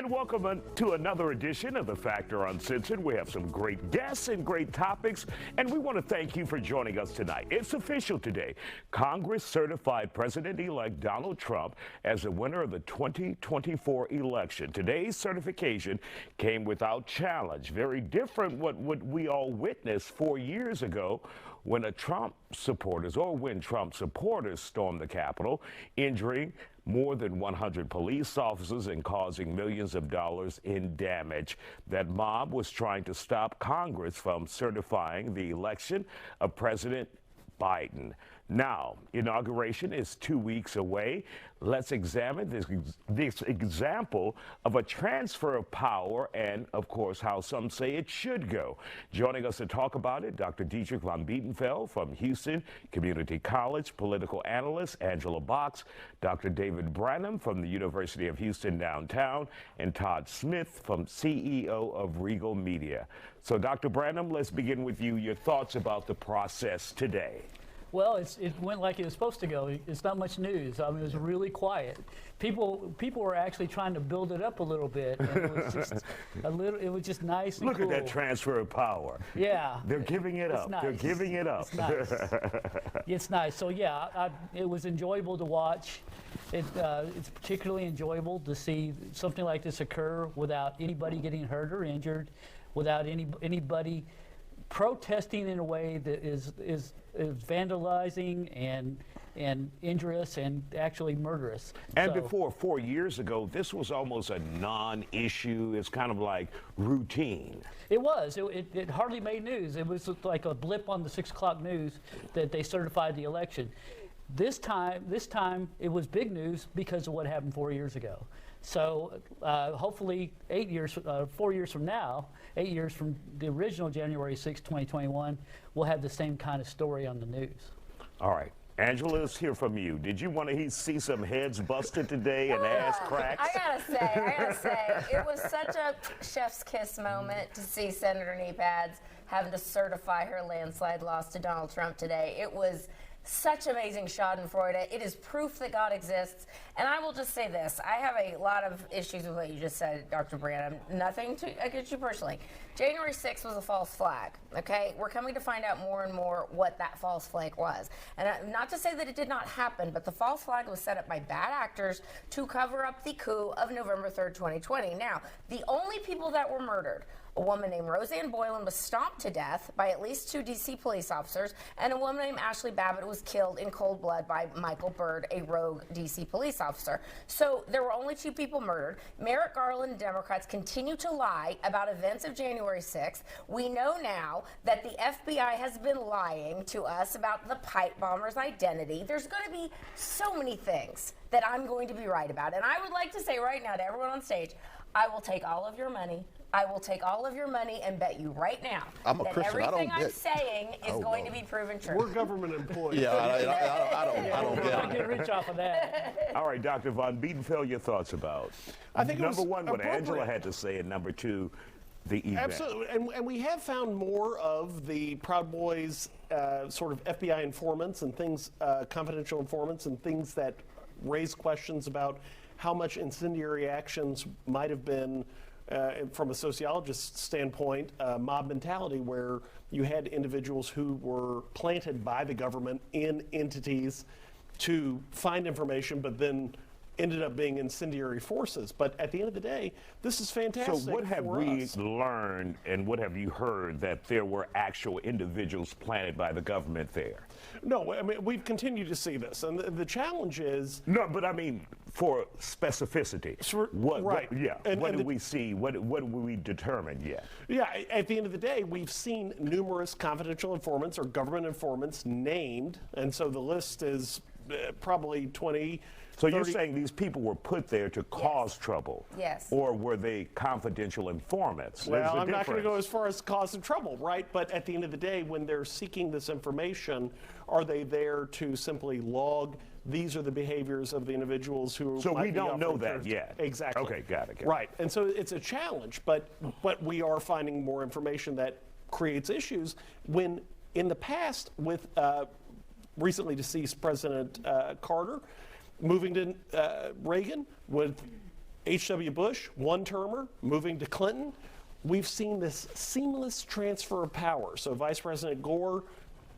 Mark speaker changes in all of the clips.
Speaker 1: And welcome to another edition of the Factor Uncensored. We have some great guests and great topics, and we want to thank you for joining us tonight. It's official today. Congress certified President-elect Donald Trump as the winner of the 2024 election. Today's certification came without challenge, very different what we all witnessed 4 years ago when Trump supporters stormed the Capitol, injuring more than 100 police officers and causing millions of dollars in damage. That mob was trying to stop Congress from certifying the election of President Biden. Now, inauguration is 2 weeks away. Let's examine this example of a transfer of power and, of course, how some say it should go. Joining us to talk about it, Dr. Dietrich von Bietenfeld from Houston Community College, political analyst Angela Box, Dr. David Branham from the University of Houston downtown, and Todd Smith from CEO of Regal Media. So, Dr. Branham, let's begin with you. Your thoughts about the process today.
Speaker 2: Well, it went like it was supposed to go. It's not much news. I mean, it was really quiet. People were actually trying to build it up a little bit. And it was just it was just nice and
Speaker 1: Look
Speaker 2: cool.
Speaker 1: at that transfer of power.
Speaker 2: Yeah.
Speaker 1: They're giving it up.
Speaker 2: Nice.
Speaker 1: They're giving it up.
Speaker 2: It's nice. It's nice. So yeah, it was enjoyable to watch. It's particularly enjoyable to see something like this occur without anybody getting hurt or injured, without anybody protesting in a way that is vandalizing and injurious and actually murderous.
Speaker 1: And before 4 years ago, this was almost a non-issue. It's kind of like routine.
Speaker 2: It was. It hardly made news. It was like a blip on the 6 o'clock news that they certified the election. This time it was big news because of what happened 4 years ago. So hopefully 4 years from now, 8 years from the original January 6, 2021, we'll have the same kind of story on the news.
Speaker 1: All right. Angela, let's hear from you. Did you want to see some heads busted today and ass cracked?
Speaker 3: I gotta say, it was such a chef's kiss moment to see Senator Knee Pads having to certify her landslide loss to Donald Trump today. It was such amazing schadenfreude. It is proof that God exists. And I will just say this. I have a lot of issues with what you just said, Dr. Branham. Nothing against you personally. January 6th was a false flag, okay? We're coming to find out more and more what that false flag was. And not to say that it did not happen, but the false flag was set up by bad actors to cover up the coup of November 3rd, 2020. Now, the only people that were murdered, a woman named Roseanne Boylan was stomped to death by at least 2 D.C. police officers, and a woman named Ashley Babbitt was killed in cold blood by Michael Byrd, a rogue D.C. police officer. So there were only 2 people murdered. Merrick Garland and Democrats continue to lie about events of January 6th. We know now that the FBI has been lying to us about the pipe bomber's identity. There's going to be so many things that I'm going to be right about. And I would like to say right now to everyone on stage, I will take all of your money. I will take all of your money and bet you right now that everything I'm saying is going to be proven true.
Speaker 4: We're government employees.
Speaker 5: Yeah, I don't get it.
Speaker 2: Get rich off of that.
Speaker 1: All right, Dr. von Bietenfeld, your thoughts about
Speaker 4: I think
Speaker 1: number one, what Angela had to say, and number two, the event.
Speaker 4: Absolutely, and we have found more of the Proud Boys sort of FBI informants and things, confidential informants and things that raise questions about how much incendiary actions might have been from a sociologist's standpoint, mob mentality, where you had individuals who were planted by the government in entities to find information, but then ended up being incendiary forces. But at the end of the day, this is fantastic.
Speaker 1: So what have we learned and what have you heard that there were actual individuals planted by the government there?
Speaker 4: No, I mean, we've continued to see this. And the challenge is...
Speaker 1: No, but I mean, for specificity.
Speaker 4: Right.
Speaker 1: What do we see? What do we determine yet?
Speaker 4: Yeah, at the end of the day, we've seen numerous confidential informants or government informants named. And so the list is probably 20...
Speaker 1: So you're saying these people were put there to cause trouble?
Speaker 3: Yes.
Speaker 1: Or were they confidential informants?
Speaker 4: Well, I'm not going to go as far as cause of trouble, right? But at the end of the day, when they're seeking this information, are they there to simply log, these are the behaviors of the individuals who
Speaker 1: So
Speaker 4: might
Speaker 1: we
Speaker 4: be
Speaker 1: don't know
Speaker 4: offering
Speaker 1: that yet?
Speaker 4: Exactly.
Speaker 1: Okay, got it.
Speaker 4: Right. And so it's a challenge, but we are finding more information that creates issues when in the past with recently deceased President Carter, moving to Reagan with H.W. Bush, one-termer, moving to Clinton. We've seen this seamless transfer of power. So Vice President Gore,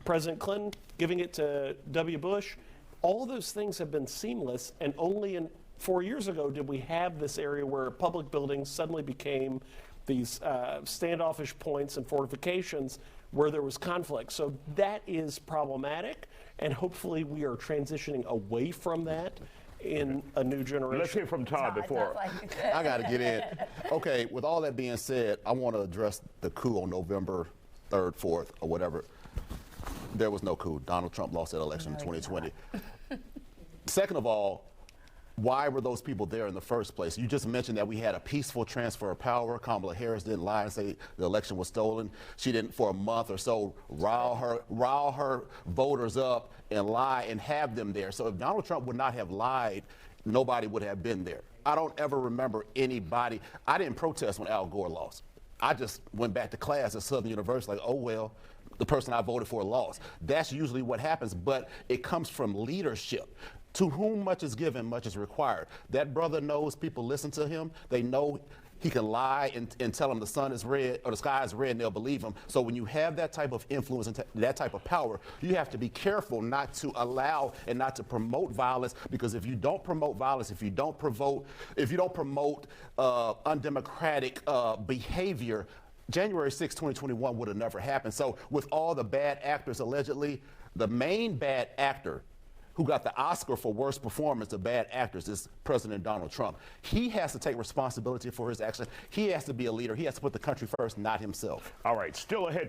Speaker 4: President Clinton, giving it to W. Bush. All those things have been seamless, and only 4 years ago did we have this area where public buildings suddenly became these standoffish points and fortifications where there was conflict. So that is problematic, and hopefully we are transitioning away from that in a new generation.
Speaker 1: Let's hear from Todd before.
Speaker 5: I got to get in. Okay, with all that being said, I want to address the coup on November 3rd, 4th, or whatever. There was no coup. Donald Trump lost that election in 2020. Second of all, why were those people there in the first place? You just mentioned that we had a peaceful transfer of power. Kamala Harris didn't lie and say the election was stolen. She didn't, for a month or so, rile her voters up and lie and have them there. So if Donald Trump would not have lied, nobody would have been there. I don't ever remember anybody. I didn't protest when Al Gore lost. I just went back to class at Southern University like, oh, well, the person I voted for lost. That's usually what happens, but it comes from leadership. To whom much is given, much is required. That brother knows people listen to him. They know he can lie and tell them the sun is red or the sky is red, and they'll believe him. So when you have that type of influence and that type of power, you have to be careful not to allow and not to promote violence, because if you don't promote violence, if you don't promote undemocratic behavior, January 6, 2021 would have never happened. So with all the bad actors allegedly, the main bad actor who got the Oscar for worst performance of bad actors is President Donald Trump. He has to take responsibility for his actions. He has to be a leader. He has to put the country first, not himself.
Speaker 1: All right, still ahead.